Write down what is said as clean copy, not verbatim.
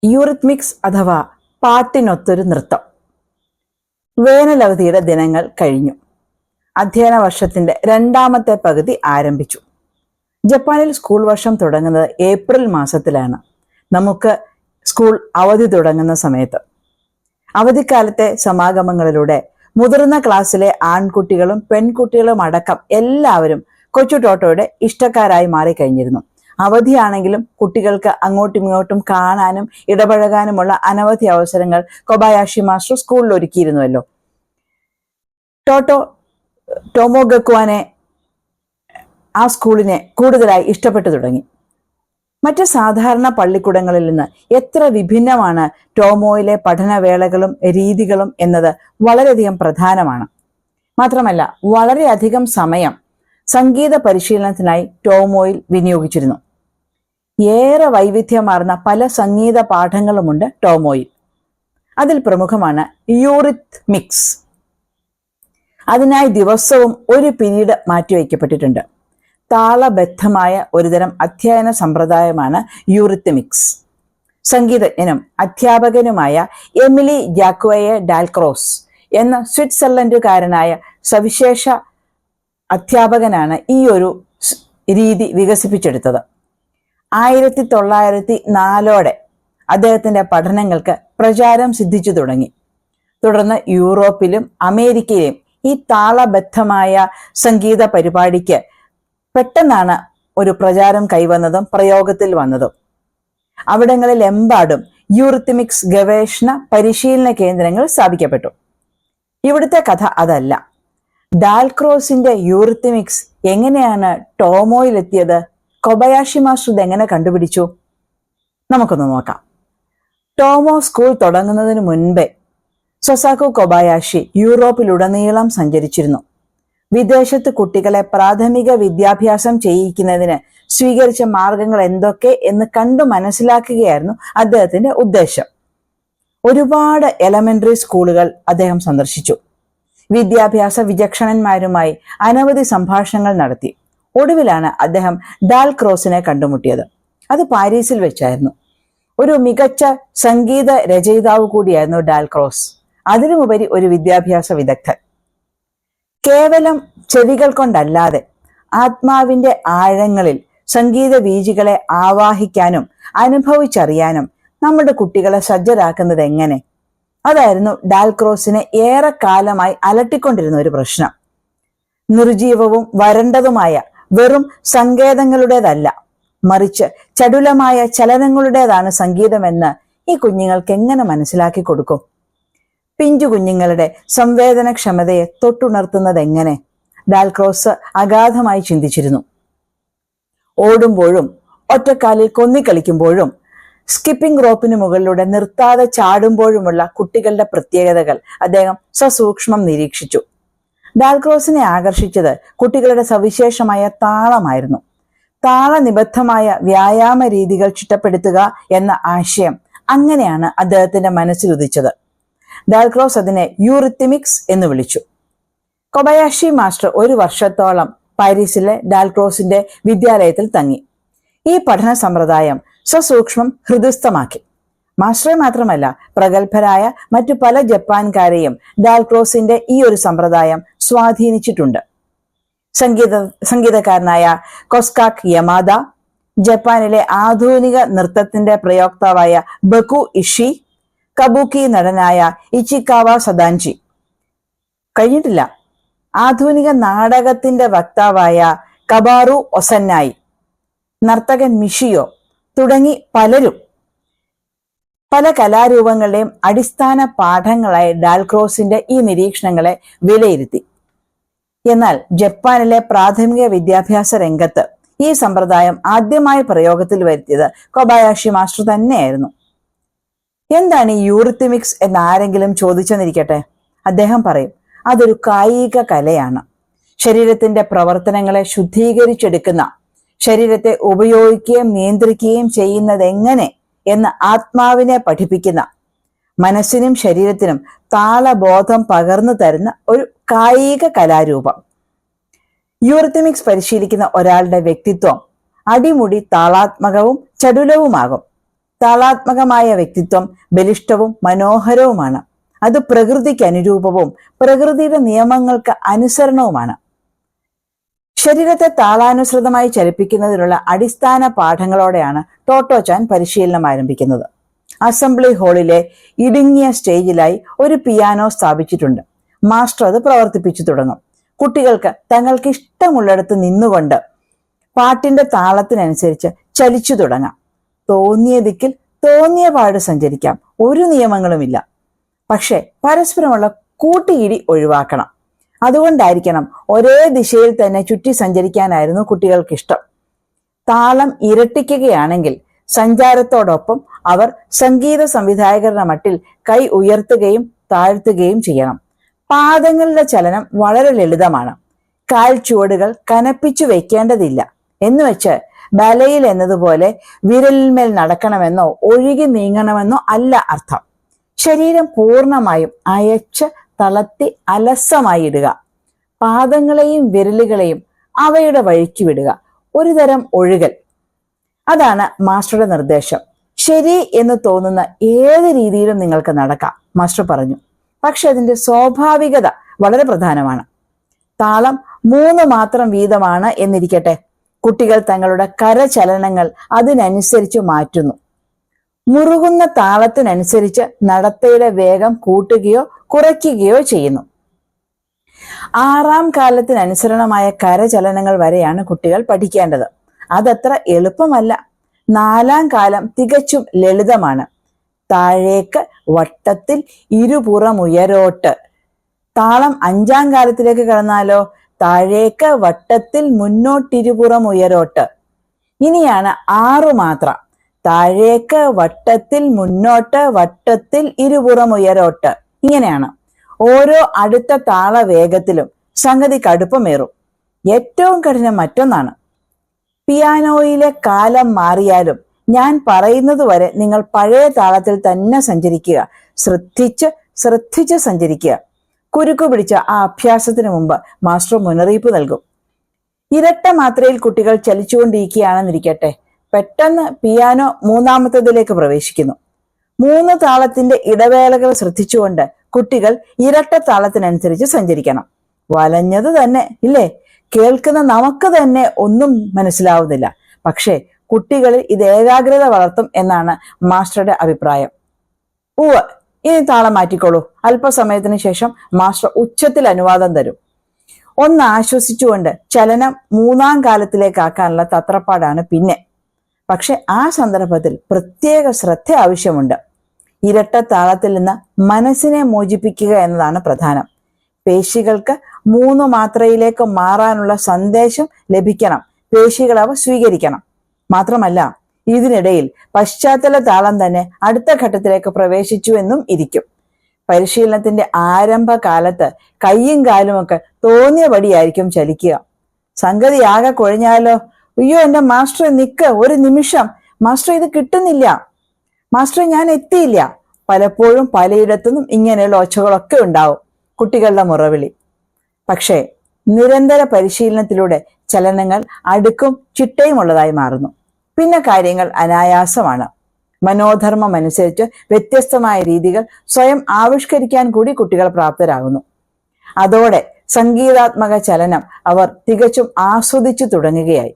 യൂറിത്മിക്സ് അഥവാ പാട്ടിനൊത്തൊരു നൃത്തം. വേനലവധിയുടെ ദിനങ്ങൾ കഴിഞ്ഞു. അധ്യയന വർഷത്തിന്റെ രണ്ടാമത്തെ പകുതി ആരംഭിച്ചു. ജപ്പാനിൽ സ്കൂൾ വർഷം തുടങ്ങുന്നത് ഏപ്രിൽ മാസത്തിലാണ്. നമുക്ക് സ്കൂൾ അവധി തുടങ്ങുന്ന സമയത്ത്. അവധിക്കാലത്തെ സമാഗമങ്ങളിലൂടെ മുതിർന്ന ക്ലാസ്സിലെ ആൺകുട്ടികളും പെൺകുട്ടികളും അടക്കം എല്ലാവരും കൊച്ചു ടോട്ടോയുടെ ഇഷ്ടക്കാരായി മാറിക്കഴിഞ്ഞിരുന്നു. അവധിയാണെങ്കിലും കുട്ടികൾക്ക് അങ്ങോട്ടും ഇങ്ങോട്ടും കാണാനും ഇടപഴകാനുമുള്ള അനവധി അവസരങ്ങൾ കൊബായാഷി മാസ്റ്റർ സ്കൂളിൽ ഒരുക്കിയിരുന്നുവല്ലോ. ടോമോഗക്കുവാനെ ആ സ്കൂളിനെ കൂടുതലായി ഇഷ്ടപ്പെട്ടു തുടങ്ങി. മറ്റ് സാധാരണ പള്ളിക്കൂടങ്ങളിൽ നിന്ന് എത്ര വിഭിന്നമാണ് ടോമോയിലെ പഠനവേളകളും രീതികളും എന്നത് വളരെയധികം പ്രധാനമാണ്. മാത്രമല്ല, വളരെയധികം സമയം സംഗീത പരിശീലനത്തിനായി ടോമോയിൽ വിനിയോഗിച്ചിരുന്നു. ഏറെ വൈവിധ്യമാർന്ന പല സംഗീത പാഠങ്ങളുമുണ്ട് ടോമോയിൽ. അതിൽ പ്രമുഖമാണ് യൂറിത്മിക്സ്. അതിനായി ദിവസവും ഒരു പീരീഡ് മാറ്റിവെക്കപ്പെട്ടിട്ടുണ്ട്. താളബദ്ധമായ ഒരുതരം അധ്യയന സമ്പ്രദായമാണ് യൂറിത്മിക്സ്. സംഗീതജ്ഞനും അധ്യാപകനുമായ എമിലി ജാക്വയെ ഡാൽക്രോസ് എന്ന സ്വിറ്റ്സർലൻഡുകാരനായ സവിശേഷ അധ്യാപകനാണ് ഈ ഒരു രീതി വികസിപ്പിച്ചെടുത്തത്. 1904 അദ്ദേഹത്തിന്റെ പഠനങ്ങൾക്ക് പ്രചാരം സിദ്ധിച്ചു തുടങ്ങി. തുടർന്ന് യൂറോപ്പിലും അമേരിക്കയിലും ഈ താളബദ്ധമായ സംഗീത പരിപാടിക്ക് പെട്ടെന്നാണ് ഒരു പ്രചാരം കൈവന്നതും പ്രയോഗത്തിൽ വന്നതും. അവിടങ്ങളിലെമ്പാടും യൂറിത്മിക്സ് ഗവേഷണ പരിശീലന കേന്ദ്രങ്ങൾ സ്ഥാപിക്കപ്പെട്ടു. ഇവിടുത്തെ കഥ അതല്ല. ഡാൽക്രോസിന്റെ യൂറിത്മിക്സ് എങ്ങനെയാണ് ടോമോയിലെത്തിയത്? കൊബയാഷി മാസ്റ്റർ ഇതെങ്ങനെ കണ്ടുപിടിച്ചു? നമുക്കൊന്ന് നോക്കാം. ടോമോ സ്കൂൾ തുടങ്ങുന്നതിന് മുൻപേ സൊസാക്കു കൊബയാഷി യൂറോപ്പിലുടനീളം സഞ്ചരിച്ചിരുന്നു. വിദേശത്ത് കുട്ടികളെ പ്രാഥമിക വിദ്യാഭ്യാസം ചെയ്യിക്കുന്നതിന് സ്വീകരിച്ച മാർഗങ്ങൾ എന്തൊക്കെ എന്ന് കണ്ടു മനസ്സിലാക്കുകയായിരുന്നു അദ്ദേഹത്തിന്റെ ഉദ്ദേശം. ഒരുപാട് എലമെന്ററി സ്കൂളുകൾ അദ്ദേഹം സന്ദർശിച്ചു. വിദ്യാഭ്യാസ വിചക്ഷണന്മാരുമായി അനവധി സംഭാഷണങ്ങൾ നടത്തി. ഒടുവിലാണ് അദ്ദേഹം ഡാൽക്രോസിനെ കണ്ടുമുട്ടിയത്. അത് പാരീസിൽ വെച്ചായിരുന്നു. ഒരു മികച്ച സംഗീത രചയിതാവ് കൂടിയായിരുന്നു ഡാൽക്രോസ്. അതിനുമുപരി ഒരു വിദ്യാഭ്യാസ വിദഗ്ധൻ. കേവലം ചെവികൾ കൊണ്ടല്ലാതെ ആത്മാവിന്റെ ആഴങ്ങളിൽ സംഗീത ബീജികളെ ആവാഹിക്കാനും അനുഭവിച്ചറിയാനും നമ്മുടെ കുട്ടികളെ സജ്ജരാക്കുന്നത് എങ്ങനെ? അതായിരുന്നു ഡാൽക്രോസിനെ ഏറെക്കാലമായി അലട്ടിക്കൊണ്ടിരുന്ന ഒരു പ്രശ്നം. നിർജീവവും വരണ്ടതുമായ വെറും സങ്കേതങ്ങളുടേതല്ല, മറിച്ച് ചടുലമായ ചലനങ്ങളുടേതാണ് സംഗീതമെന്ന് ഈ കുഞ്ഞുങ്ങൾക്ക് എങ്ങനെ മനസ്സിലാക്കി കൊടുക്കും? പിഞ്ചു കുഞ്ഞുങ്ങളുടെ സംവേദനക്ഷമതയെ തൊട്ടുണർത്തുന്നത് എങ്ങനെ? ഡാൽക്രോസ് അഗാധമായി ചിന്തിച്ചിരുന്നു. ഓടുമ്പോഴും ഒറ്റക്കാലിൽ കൊന്നിക്കളിക്കുമ്പോഴും സ്കിപ്പിംഗ് റോപ്പിന് മുകളിലൂടെ നിർത്താതെ ചാടുമ്പോഴുമുള്ള കുട്ടികളുടെ പ്രത്യേകതകൾ അദ്ദേഹം സസൂക്ഷ്മം നിരീക്ഷിച്ചു. ഡാൽക്രോസിനെ ആകർഷിച്ചത് കുട്ടികളുടെ സവിശേഷമായ താളമായിരുന്നു. താളനിബദ്ധമായ വ്യായാമ രീതികൾ ചിട്ടപ്പെടുത്തുക എന്ന ആശയം അങ്ങനെയാണ് അദ്ദേഹത്തിന്റെ മനസ്സിലുദിച്ചത്. ഡാൽക്രോസ് അതിനെ യൂറിത്മിക്സ് എന്ന് വിളിച്ചു. കൊബയാഷി മാസ്റ്റർ 1 വർഷത്തോളം പാരീസിലെ ഡാൽക്രോസിന്റെ വിദ്യാലയത്തിൽ തങ്ങി. ഈ പഠന സമ്പ്രദായം സസൂക്ഷ്മം ഹൃദയസ്ഥമാക്കി. മാസ്റ്ററെ മാത്രമല്ല, പ്രഗത്ഭരായ മറ്റു പല ജപ്പാൻകാരെയും ഡാൽക്രോസിന്റെ ഈ ഒരു സമ്പ്രദായം സ്വാധീനിച്ചിട്ടുണ്ട്. സംഗീതക്കാരനായ കൊസ്കാക് യമാദ, ജപ്പാനിലെ ആധുനിക നൃത്തത്തിന്റെ പ്രയോക്താവായ ബക്കു ഇഷി, കബൂക്കി നടനായ ഇച്ചിക്കാവ സദാൻജി, കഴിഞ്ഞിട്ടില്ല ആധുനിക നാടകത്തിന്റെ വക്താവായ കബാറു ഒസന്നായി, നർത്തകൻ മിഷിയോ തുടങ്ങി പലരും പല കലാരൂപങ്ങളുടെയും അടിസ്ഥാന പാഠങ്ങളായി ഡാൽക്രോസിന്റെ ഈ നിരീക്ഷണങ്ങളെ വിലയിരുത്തി. എന്നാൽ ജപ്പാനിലെ പ്രാഥമിക വിദ്യാഭ്യാസ രംഗത്ത് ഈ സമ്പ്രദായം ആദ്യമായി പ്രയോഗത്തിൽ വരുത്തിയത് കൊബയാഷി മാസ്റ്റർ തന്നെയായിരുന്നു. എന്താണ് ഈ യൂറിത്മിക്സ് എന്ന് ആരെങ്കിലും ചോദിച്ചെന്നിരിക്കട്ടെ, അദ്ദേഹം പറയും, അതൊരു കായിക കലയാണ്. ശരീരത്തിന്റെ പ്രവർത്തനങ്ങളെ ശുദ്ധീകരിച്ചെടുക്കുന്ന, ശരീരത്തെ ഉപയോഗിക്കുകയും നിയന്ത്രിക്കുകയും ചെയ്യുന്നത് എങ്ങനെ എന്ന് ആത്മാവിനെ പഠിപ്പിക്കുന്ന, മനസ്സിനും ശരീരത്തിനും താളബോധം പകർന്നു തരുന്ന ഒരു കായിക കലാരൂപം. യൂറിത്മിക്സ് പരിശീലിക്കുന്ന ഒരാളുടെ വ്യക്തിത്വം അടിമുടി താളാത്മകവും ചടുലവുമാകും. താളാത്മകമായ വ്യക്തിത്വം ബലിഷ്ഠവും മനോഹരവുമാണ്. അത് പ്രകൃതിക്ക് അനുരൂപവും പ്രകൃതിയുടെ നിയമങ്ങൾക്ക് അനുസരണവുമാണ്. ശരീരത്തെ താളാനുസൃതമായി ചലിപ്പിക്കുന്നതിനുള്ള അടിസ്ഥാന പാഠങ്ങളോടെയാണ് ടോട്ടോച്ചാൻ പരിശീലനം ആരംഭിക്കുന്നത്. അസംബ്ലി ഹാളിലെ ഇടുങ്ങിയ സ്റ്റേജിലായി ഒരു പിയാനോ സ്ഥാപിച്ചിട്ടുണ്ട്. മാസ്റ്റർ അത് പ്രവർത്തിപ്പിച്ചു തുടങ്ങും. കുട്ടികൾക്ക് തങ്ങൾക്ക് ഇഷ്ടമുള്ളിടത്ത് നിന്നുകൊണ്ട് പാട്ടിന്റെ താളത്തിനനുസരിച്ച് ചലിച്ചു തുടങ്ങാം. തോന്നിയ ദിക്കിൽ തോന്നിയ പാട് സഞ്ചരിക്കാം. ഒരു നിയമങ്ങളുമില്ല. പക്ഷെ പരസ്പരമുള്ള കൂട്ടിയിടി ഒഴിവാക്കണം. അതുകൊണ്ടായിരിക്കണം ഒരേ ദിശയിൽ തന്നെ ചുറ്റി സഞ്ചരിക്കാനായിരുന്നു കുട്ടികൾക്ക് ഇഷ്ടം. താളം ഇരട്ടിക്കുകയാണെങ്കിൽ സഞ്ചാരത്തോടൊപ്പം അവർ സംഗീത സംവിധായകരുടെ മട്ടിൽ കൈ ഉയർത്തുകയും താഴ്ത്തുകയും ചെയ്യണം. പാദങ്ങളുടെ ചലനം വളരെ ലളിതമാണ്. കാൽ ചുവടുകൾ കനപ്പിച്ചു വെക്കേണ്ടതില്ല. എന്നുവെച്ച് ബാലയിൽ എന്നതുപോലെ വിരലിന്മേൽ നടക്കണമെന്നോ ഒഴുകി നീങ്ങണമെന്നോ അല്ല അർത്ഥം. ശരീരം പൂർണ്ണമായും അയച്ച് തളർത്തി അലസമായി ഇടുക. പാദങ്ങളെയും വിരലുകളെയും അവയുടെ വഴിക്ക് വിടുക. ഒരു തരം ഒഴുകൽ. അതാണ് മാസ്റ്ററുടെ നിർദ്ദേശം. ശരി എന്ന് തോന്നുന്ന ഏത് രീതിയിലും നിങ്ങൾക്ക് നടക്കാം, മാസ്റ്റർ പറഞ്ഞു. പക്ഷെ അതിന്റെ സ്വാഭാവികത വളരെ പ്രധാനമാണ്. താളം 3 മാത്രം വീതമാണ് എന്നിരിക്കട്ടെ. കുട്ടികൾ തങ്ങളുടെ കരചലനങ്ങൾ അതിനനുസരിച്ച് മാറ്റുന്നു. മുറുകുന്ന താളത്തിനനുസരിച്ച് നടത്തയുടെ വേഗം കൂട്ടുകയോ കുറയ്ക്കുകയോ ചെയ്യുന്നു. 6ാം കാലത്തിനനുസരണമായ കരചലനങ്ങൾ വരെയാണ് കുട്ടികൾ പഠിക്കേണ്ടത്. അതത്ര എളുപ്പമല്ല. 4ാം കാലം തികച്ചും ലളിതമാണ്. താഴേക്ക് വട്ടത്തിൽ ഇരുപുറം ഉയരോട്ട്. താളം 5ാം കാലത്തിലേക്ക് കടന്നാലോ? താഴേക്ക് വട്ടത്തിൽ മുന്നോട്ടിരുപുറം ഉയരോട്ട്. ഇനിയാണ് 6 മാത്രം. താഴേക്ക് വട്ടത്തിൽ മുന്നോട്ട് വട്ടത്തിൽ ഇരുപുറം ഉയരോട്ട്. ഇങ്ങനെയാണ്. ഓരോ അടുത്ത താള വേഗത്തിലും സംഗതി കടുപ്പമേറും. ഏറ്റവും കഠിനം മറ്റൊന്നാണ്. പിയാനോയിലെ കാലം മാറിയാലും ഞാൻ പറയുന്നത് വരെ നിങ്ങൾ പഴയ താളത്തിൽ തന്നെ സഞ്ചരിക്കുക. ശ്രദ്ധിച്ച് സഞ്ചരിക്കുക. കുരുക്കു പിടിച്ച ആ അഭ്യാസത്തിന് മുമ്പ് മാസ്റ്റർ മുന്നറിയിപ്പ് നൽകും. ഇരട്ട മാത്രയിൽ കുട്ടികൾ ചലിച്ചുകൊണ്ടിരിക്കുകയാണെന്നിരിക്കട്ടെ. പെട്ടെന്ന് പിയാനോ 3ാമത്തേതിലേക്ക് പ്രവേശിക്കുന്നു. 3 താളത്തിന്റെ ഇടവേളകൾ ശ്രദ്ധിച്ചുകൊണ്ട് കുട്ടികൾ ഇരട്ട താളത്തിനനുസരിച്ച് സഞ്ചരിക്കണം. വലഞ്ഞത് തന്നെ ഇല്ലേ? കേൾക്കുന്ന നമുക്ക് തന്നെ ഒന്നും മനസ്സിലാവുന്നില്ല. പക്ഷേ കുട്ടികളിൽ ഇത് ഏകാഗ്രത വളർത്തും എന്നാണ് മാസ്റ്ററുടെ അഭിപ്രായം. ഇനി താളം മാറ്റിക്കോളൂ. അല്പസമയത്തിന് ശേഷം മാസ്റ്റർ ഉച്ചത്തിൽ അനുവാദം തരും. ഒന്ന് ആശ്വസിച്ചുകൊണ്ട് ചലനം 3ാം കാലത്തിലേക്കാക്കാനുള്ള തത്രപ്പാടാണ് പിന്നെ. പക്ഷെ ആ സന്ദർഭത്തിൽ പ്രത്യേക ശ്രദ്ധ ആവശ്യമുണ്ട്. ഇരട്ട താളത്തിൽ നിന്ന് മനസ്സിനെ മോചിപ്പിക്കുക എന്നതാണ് പ്രധാനം. പേശികൾക്ക് 3 മാത്രയിലേക്ക് മാറാനുള്ള സന്ദേശം ലഭിക്കണം. പേശികൾ അവ സ്വീകരിക്കണം. മാത്രമല്ല, ഇതിനിടയിൽ പശ്ചാത്തല താളം തന്നെ അടുത്ത ഘട്ടത്തിലേക്ക് പ്രവേശിച്ചു എന്നും ഇരിക്കും. പരിശീലനത്തിന്റെ ആരംഭകാലത്ത് കൈയും കാലുമൊക്കെ തോന്നിയപടിയായിരിക്കും ചലിക്കുക. സംഗതി ആകെ കുഴഞ്ഞാലോ? അയ്യോ, എന്റെ മാസ്റ്റർ നിക്ക്, ഒരു നിമിഷം, മാസ്റ്റർ ഇത് കിട്ടുന്നില്ല, മാസ്റ്റർ ഞാൻ എത്തിയില്ല. പലപ്പോഴും പലയിടത്തുനിന്നും ഇങ്ങനെയുള്ള ഒച്ചകളൊക്കെ ഉണ്ടാവും. കുട്ടികളുടെ മുറവിളി. പക്ഷേ നിരന്തര പരിശീലനത്തിലൂടെ ചലനങ്ങൾ അടുക്കും ചിട്ടയും ഉള്ളതായി മാറുന്നു. പിന്നെ കാര്യങ്ങൾ അനായാസമാണ്. മനോധർമ്മം അനുസരിച്ച് വ്യത്യസ്തമായ രീതികൾ സ്വയം ആവിഷ്കരിക്കാൻ കൂടി കുട്ടികൾ പ്രാപ്തരാകുന്നു. അതോടെ സംഗീതാത്മക ചലനം അവർ തികച്ചും ആസ്വദിച്ചു തുടങ്ങുകയായി.